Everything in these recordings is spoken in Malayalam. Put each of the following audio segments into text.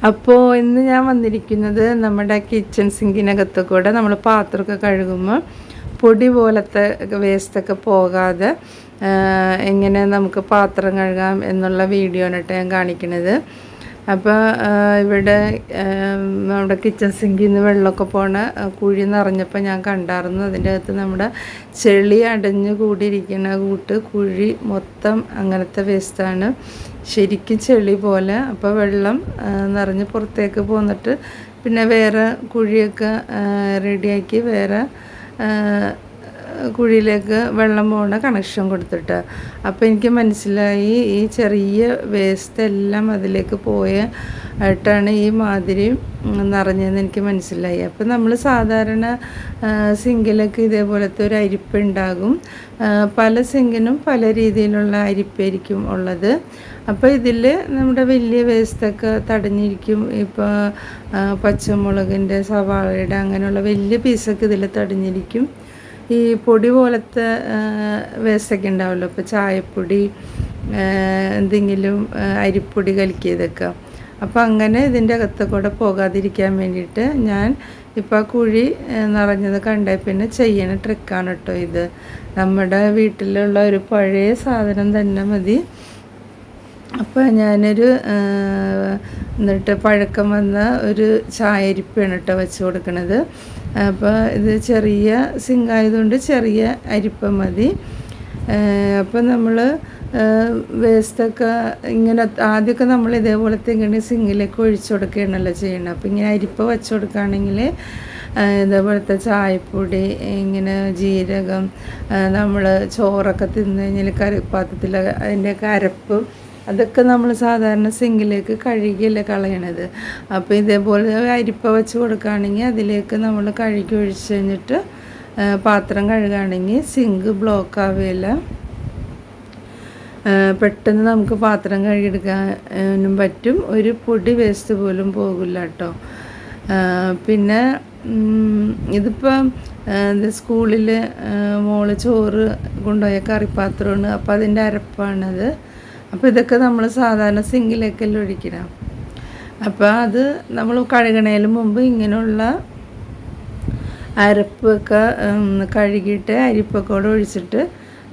അപ്പോൾ ഇന്ന് ഞാൻ വന്നിരിക്കുന്നത് നമ്മുടെ കിച്ചൺ സിങ്കിനകത്ത് കൂടെ നമ്മൾ പാത്രമൊക്കെ കഴുകുമ്പോൾ പൊടി പോലത്തെ വേസ്റ്റൊക്കെ പോകാതെ എങ്ങനെ നമുക്ക് പാത്രം കഴുകാം എന്നുള്ള വീഡിയോ ആണ് ഞാൻ കാണിക്കുന്നത്. അപ്പോൾ ഇവിടെ നമ്മുടെ കിച്ചൺ സിങ്കിൽ നിന്ന് വെള്ളമൊക്കെ പോണ കുഴി നിറഞ്ഞപ്പോൾ ഞാൻ കണ്ടായിരുന്നു. അതിൻ്റെ അകത്ത് നമ്മുടെ ചെളി അടഞ്ഞു കൂടിയിരിക്കുന്ന കുഴി മൊത്തം അങ്ങനത്തെ വേസ്റ്റാണ്, ശരിക്കും ചെളി പോലെ. അപ്പോൾ വെള്ളം നിറഞ്ഞ് പുറത്തേക്ക് പോന്നിട്ട് പിന്നെ വേറെ കുഴിയൊക്കെ റെഡിയാക്കി വേറെ കുഴിയിലേക്ക് വെള്ളം പോകുന്ന കണക്ഷൻ കൊടുത്തിട്ട് അപ്പോൾ എനിക്ക് മനസ്സിലായി ഈ ചെറിയ വേസ്റ്റ് എല്ലാം അതിലേക്ക് ആയിട്ടാണ് ഈ മാതിരി നിറഞ്ഞതെന്ന് എനിക്ക് മനസ്സിലായി. അപ്പോൾ നമ്മൾ സാധാരണ സിങ്കിലൊക്കെ ഇതേപോലത്തെ ഒരു അരിപ്പ് ഉണ്ടാകും. പല സിങ്കിനും പല രീതിയിലുള്ള അരിപ്പായിരിക്കും ഉള്ളത്. അപ്പോൾ ഇതിൽ നമ്മുടെ വലിയ വേസ്റ്റൊക്കെ തടഞ്ഞിരിക്കും. ഇപ്പോൾ പച്ചമുളകിൻ്റെ, സവാളയുടെ അങ്ങനെയുള്ള വലിയ പീസൊക്കെ ഇതിൽ തടഞ്ഞിരിക്കും. ഈ പൊടി പോലത്തെ വേസ്റ്റൊക്കെ ഉണ്ടാവുമല്ലോ, ഇപ്പോൾ ചായപ്പൊടി, എന്തെങ്കിലും അരിപ്പൊടി കലക്കിയതൊക്കെ. അപ്പോൾ അങ്ങനെ ഇതിൻ്റെ അകത്ത് കൂടെ പോകാതിരിക്കാൻ വേണ്ടിയിട്ട് ഞാൻ ഇപ്പോൾ ആ കുഴി നിറഞ്ഞത് കണ്ടേ പിന്നെ ചെയ്യണ ട്രിക്കാണ് കേട്ടോ ഇത്. നമ്മുടെ വീട്ടിലുള്ള ഒരു പഴയ സാധനം തന്നെ മതി. അപ്പോൾ ഞാനൊരു എന്നിട്ട് പഴക്കം വന്ന ഒരു ചായരിപ്പാണ് കേട്ടോ വെച്ച് കൊടുക്കണത്. അപ്പോൾ ഇത് ചെറിയ സിങ്കായതുകൊണ്ട് ചെറിയ അരിപ്പ മതി. അപ്പോൾ നമ്മൾ വേസ്റ്റൊക്കെ ഇങ്ങനെ ആദ്യമൊക്കെ നമ്മൾ ഇതേപോലത്തെ ഇങ്ങനെ സിങ്കിലേക്ക് ഒഴിച്ചു കൊടുക്കുകയാണല്ലോ ചെയ്യണം. അപ്പോൾ ഇങ്ങനെ അരിപ്പ വെച്ച് കൊടുക്കുകയാണെങ്കിൽ ഇതേപോലത്തെ ചായപ്പൊടി, ഇങ്ങനെ ജീരകം, നമ്മൾ ചോറൊക്കെ തിന്നു കഴിഞ്ഞാൽ കറിപ്പാത്രത്തിൽ അതിൻ്റെയൊക്കെ അരപ്പ് അതൊക്കെ നമ്മൾ സാധാരണ സിങ്കിലേക്ക് കഴുകിയല്ലേ കളയണത്. അപ്പോൾ ഇതേപോലെ അരിപ്പ വെച്ച് കൊടുക്കുകയാണെങ്കിൽ അതിലേക്ക് നമ്മൾ കഴുകി ഒഴിച്ച് കഴിഞ്ഞിട്ട് പാത്രം കഴുകുകയാണെങ്കിൽ സിങ്ക് ബ്ലോക്ക് ആവുകയില്ല. പെട്ടെന്ന് നമുക്ക് പാത്രം കഴുകിയെടുക്കാനും പറ്റും. ഒരു പൊടി വേസ്റ്റ് പോലും പോകില്ല കേട്ടോ. പിന്നെ ഇതിപ്പം സ്കൂളിൽ മോള് ചോറ് കൊണ്ടുപോയ കറിപ്പാത്രമാണ്. അപ്പോൾ അതിൻ്റെ അരപ്പാണത്. അപ്പോൾ ഇതൊക്കെ നമ്മൾ സാധാരണ സിങ്കിലേക്കെല്ലാം ഒഴിക്കണം. അപ്പോൾ അത് നമ്മൾ കഴുകണേലും മുമ്പ് ഇങ്ങനെയുള്ള അരപ്പൊക്കെ കഴുകിയിട്ട് അരിപ്പൊക്കെ കൂടെ ഒഴിച്ചിട്ട്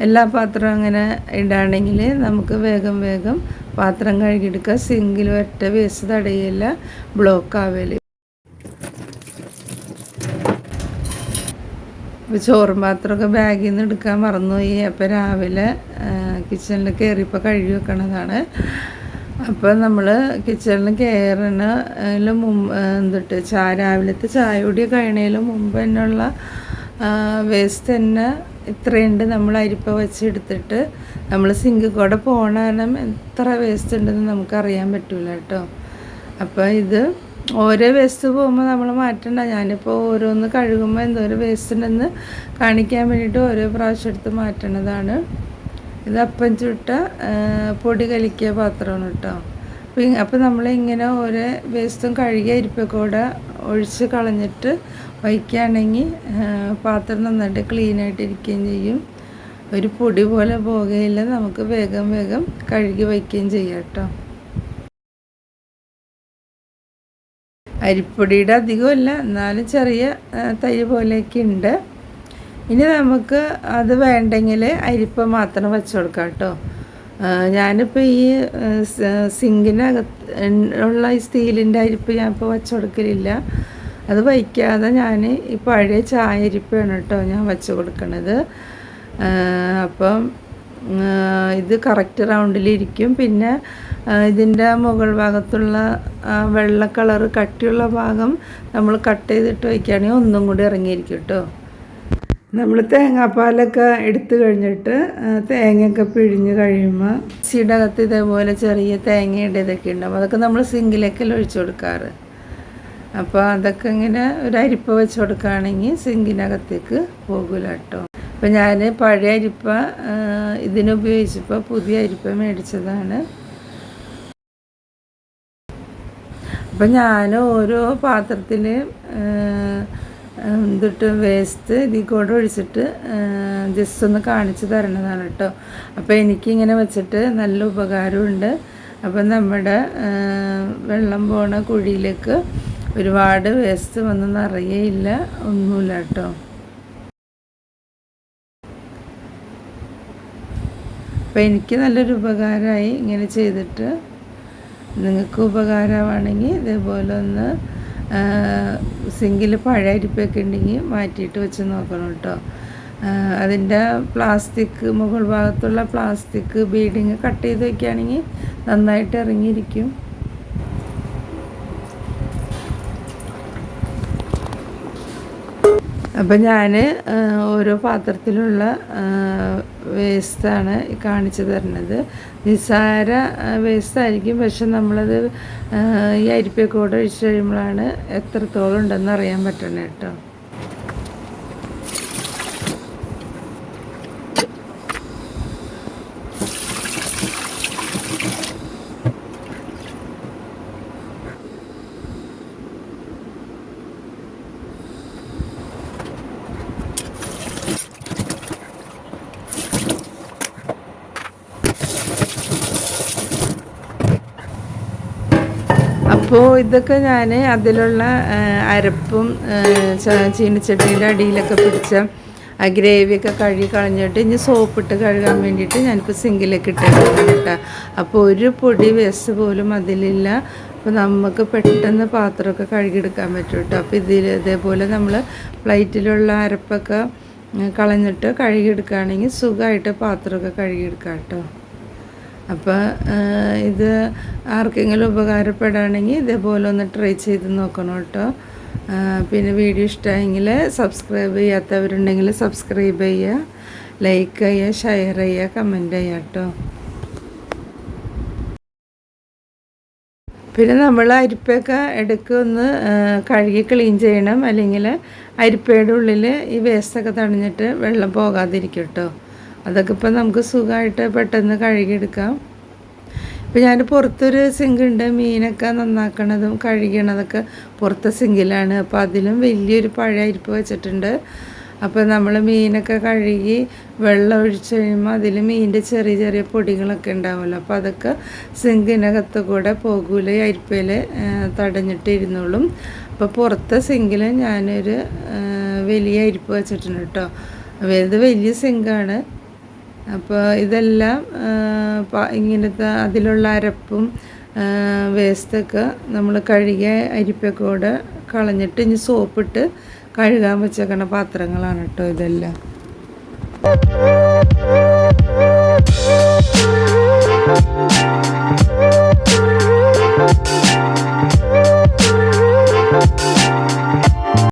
എല്ലാ പാത്രവും അങ്ങനെ ഇടുകയാണെങ്കിൽ നമുക്ക് വേഗം പാത്രം കഴുകിയെടുക്കുക. സിങ്കിൽ ഒറ്റ വേസ്റ്റ് തടയില്ല, ബ്ലോക്ക് ആവല്. ഇപ്പോൾ ചോറും പാത്രമൊക്കെ ബാഗിൽ നിന്ന് എടുക്കാൻ മറന്നുപോയി. അപ്പോൾ രാവിലെ കിച്ചണിൽ കയറിയപ്പോൾ കഴുകി വെക്കണതാണ്. അപ്പോൾ നമ്മൾ കിച്ചണിൽ കയറുന്നതിന് മുമ്പ് രാവിലത്തെ ചായ കുടി കഴിയണതിന് മുമ്പ് തന്നെയുള്ള വേസ്റ്റ് തന്നെ ഇത്രയുണ്ട്. നമ്മൾ അരിപ്പ വെച്ചെടുത്തിട്ട് നമ്മൾ സിങ്ക് കൂടെ പോകണ കാരണം എത്ര വേസ്റ്റ് ഉണ്ടെന്ന് നമുക്കറിയാൻ പറ്റില്ല കേട്ടോ. അപ്പോൾ ഇത് ഓരോ വേസ്റ്റ് പോകുമ്പോൾ നമ്മൾ മാറ്റണ്ട. ഞാനിപ്പോൾ ഓരോന്ന് കഴുകുമ്പോൾ എന്തോരം വേസ്റ്റ് ഉണ്ടെന്ന് കാണിക്കാൻ വേണ്ടിയിട്ട് ഓരോ പ്രാവശ്യം എടുത്ത് മാറ്റണതാണ്. ഇത് അപ്പം ചുട്ട പൊടി കലക്കിയ പാത്രമാണ് കേട്ടോ. അപ്പോൾ നമ്മളിങ്ങനെ ഓരോ വേസ്റ്റും കഴുകിയ അരിപ്പൊക്കെ ഒഴിച്ച് കളഞ്ഞിട്ട് വയ്ക്കുകയാണെങ്കിൽ പാത്രം നന്നായിട്ട് ക്ലീനായിട്ടിരിക്കുകയും ചെയ്യും. ഒരു പൊടി പോലെ പോകുകയില്ല. നമുക്ക് വേഗം കഴുകി വയ്ക്കുകയും ചെയ്യാം കേട്ടോ. അരിപ്പൊടിയുടെ അധികമല്ല, എന്നാലും ചെറിയ തരി പോലെയൊക്കെ ഉണ്ട്. ഇനി നമുക്ക് അത് വേണ്ടെങ്കിൽ അരിപ്പ മാത്രം വെച്ച് കൊടുക്കാം കേട്ടോ. ഞാനിപ്പോൾ ഈ സിങ്കിനകത്ത് ഉള്ള ഈ സ്റ്റീലിൻ്റെ അരിപ്പ് ഞാനിപ്പോൾ വെച്ച് കൊടുക്കലില്ല. അത് വയ്ക്കാതെ ഞാൻ ഈ പഴയ ചായ അരിപ്പാണ് കേട്ടോ ഞാൻ വെച്ച് കൊടുക്കണത്. അപ്പം ഇത് കറക്റ്റ് റൗണ്ടിലിരിക്കും. പിന്നെ ഇതിൻ്റെ മുകൾ ഭാഗത്തുള്ള വെള്ള കളറ് കട്ടിയുള്ള ഭാഗം നമ്മൾ കട്ട് ചെയ്തിട്ട് വയ്ക്കുകയാണെങ്കിൽ ഒന്നും കൂടി ഇറങ്ങിയിരിക്കും കേട്ടോ. നമ്മൾ തേങ്ങാപ്പാലൊക്കെ എടുത്തു കഴിഞ്ഞിട്ട് തേങ്ങയൊക്കെ പിഴിഞ്ഞ് കഴിയുമ്പോൾ മിക്സിയുടെ അകത്ത് ഇതേപോലെ ചെറിയ തേങ്ങയുടെ ഇതൊക്കെ ഉണ്ടാവും. അതൊക്കെ നമ്മൾ സിങ്കിലേക്കല്ല ഒഴിച്ചു കൊടുക്കാറ്. അപ്പോൾ അതൊക്കെ ഇങ്ങനെ ഒരു അരിപ്പ വെച്ച് കൊടുക്കുകയാണെങ്കിൽ സിങ്കിനകത്തേക്ക് പോകില്ല കേട്ടോ. അപ്പോൾ ഞാൻ പഴയ അരിപ്പ ഇതിനുപയോഗിച്ചപ്പോൾ പുതിയ അരിപ്പ മേടിച്ചതാണ്. അപ്പം ഞാൻ ഓരോ പാത്രത്തിൽ വേസ്റ്റ് ഇതിൽ കൂടെ ഒഴിച്ചിട്ട് ജസ്റ്റ് ഒന്ന് കാണിച്ച് തരണതാണ് കേട്ടോ. അപ്പോൾ എനിക്കിങ്ങനെ വെച്ചിട്ട് നല്ല ഉപകാരമുണ്ട്. അപ്പം നമ്മുടെ വെള്ളം പോണ കുഴിയിലേക്ക് ഒരുപാട് വേസ്റ്റ് വന്ന് നിറയേയില്ല, ഒന്നുമില്ല കേട്ടോ. അപ്പം എനിക്ക് നല്ലൊരു ഉപകാരമായി ഇങ്ങനെ ചെയ്തിട്ട്. നിങ്ങൾക്ക് ഉപകാരമാണെങ്കിൽ ഇതേപോലെ ഒന്ന് സിങ്കിൽ പഴയ അരിപ്പൊക്കെ ഉണ്ടെങ്കിൽ മാറ്റിയിട്ട് വെച്ച് നോക്കണം കേട്ടോ. അതിൻ്റെ പ്ലാസ്റ്റിക്, മുകൾ ഭാഗത്തുള്ള പ്ലാസ്റ്റിക് ബീഡിങ് കട്ട് ചെയ്ത് വയ്ക്കുകയാണെങ്കിൽ നന്നായിട്ട് ഇറങ്ങിയിരിക്കും. അപ്പം ഞാൻ ഓരോ പാത്രത്തിലുള്ള വേസ്റ്റാണ് കാണിച്ചു തരുന്നത്. നിസ്സാര വേസ്റ്റായിരിക്കും, പക്ഷെ നമ്മളത് ഈ അരിപ്പൊക്കെ കൂടെ ഒഴിച്ച് കഴിയുമ്പോഴാണ് എത്രത്തോളം ഉണ്ടെന്ന് അറിയാൻ പറ്റണേ കേട്ടോ. അപ്പോൾ ഇതൊക്കെ ഞാൻ അതിലുള്ള അരപ്പും ചീനച്ചട്ടിയുടെ അടിയിലൊക്കെ പിടിച്ച ആ ഗ്രേവിയൊക്കെ കഴുകി കളഞ്ഞിട്ട് ഇനി സോപ്പിട്ട് കഴുകാൻ വേണ്ടിയിട്ട് ഞാനിപ്പോൾ സിങ്കിലേക്ക് ഇട്ടേക്കുന്നത് കേട്ടോ. അപ്പോൾ ഒരു പൊടി വേസ്റ്റ് പോലും അതിലില്ല. അപ്പോൾ നമുക്ക് പെട്ടെന്ന് പാത്രമൊക്കെ കഴുകിയെടുക്കാൻ പറ്റും കേട്ടോ. അപ്പോൾ ഇതേപോലെ നമ്മൾ പ്ലേറ്റിലുള്ള അരപ്പൊക്കെ കളഞ്ഞിട്ട് കഴുകിയെടുക്കുകയാണെങ്കിൽ സുഖമായിട്ട് പാത്രമൊക്കെ കഴുകിയെടുക്കാം കേട്ടോ. അപ്പോൾ ഇത് ആർക്കെങ്കിലും ഉപകാരപ്പെടുകയാണെങ്കിൽ ഇതേപോലെ ഒന്ന് ട്രൈ ചെയ്ത് നോക്കണം കേട്ടോ. പിന്നെ വീഡിയോ ഇഷ്ടമായെങ്കിൽ സബ്സ്ക്രൈബ് ചെയ്യാത്തവരുണ്ടെങ്കിൽ സബ്സ്ക്രൈബ് ചെയ്യുക, ലൈക്ക് ചെയ്യുക, ഷെയർ ചെയ്യുക, കമൻറ്റ് ചെയ്യുക കേട്ടോ. പിന്നെ നമ്മൾ അരിപ്പൊക്കെ ഇടയ്ക്ക് ഒന്ന് കഴുകി ക്ലീൻ ചെയ്യണം, അല്ലെങ്കിൽ അരിപ്പയുടെ ഉള്ളിൽ ഈ വേസ്റ്റൊക്കെ തടഞ്ഞിട്ട് വെള്ളം പോകാതിരിക്കും കേട്ടോ. അതൊക്കെ ഇപ്പം നമുക്ക് സുഖമായിട്ട് പെട്ടെന്ന് കഴുകിയെടുക്കാം. ഇപ്പം ഞാൻ പുറത്തൊരു സിങ്കുണ്ട്, മീനൊക്കെ നന്നാക്കണതും കഴുകണതൊക്കെ പുറത്തെ സിങ്കിലാണ്. അപ്പോൾ അതിലും വലിയൊരു പഴയ അരിപ്പ് വെച്ചിട്ടുണ്ട്. അപ്പോൾ നമ്മൾ മീനൊക്കെ കഴുകി വെള്ളം ഒഴിച്ച് കഴിയുമ്പോൾ അതിൽ മീനിൻ്റെ ചെറിയ ചെറിയ പൊടികളൊക്കെ ഉണ്ടാവുമല്ലോ. അപ്പോൾ അതൊക്കെ സിങ്കിനകത്ത് കൂടെ പോകൂല, ഈ അരിപ്പയിൽ തടഞ്ഞിട്ട് ഇരുന്നോളും. അപ്പോൾ പുറത്തെ സിങ്കിൽ ഞാനൊരു വലിയ അരിപ്പ് വെച്ചിട്ടുണ്ട് കേട്ടോ. ഇത് വലിയ സിങ്കാണ്. അപ്പോൾ ഇതെല്ലാം ഇങ്ങനത്തെ അതിലുള്ള അരപ്പും വേസ്റ്റൊക്കെ നമ്മൾ കഴുകിയ അരിപ്പൊക്കെ കൂടെ കളഞ്ഞിട്ട് ഇനി സോപ്പിട്ട് കഴുകാൻ വെച്ചേക്കണ പാത്രങ്ങളാണ് കേട്ടോ ഇതെല്ലാം.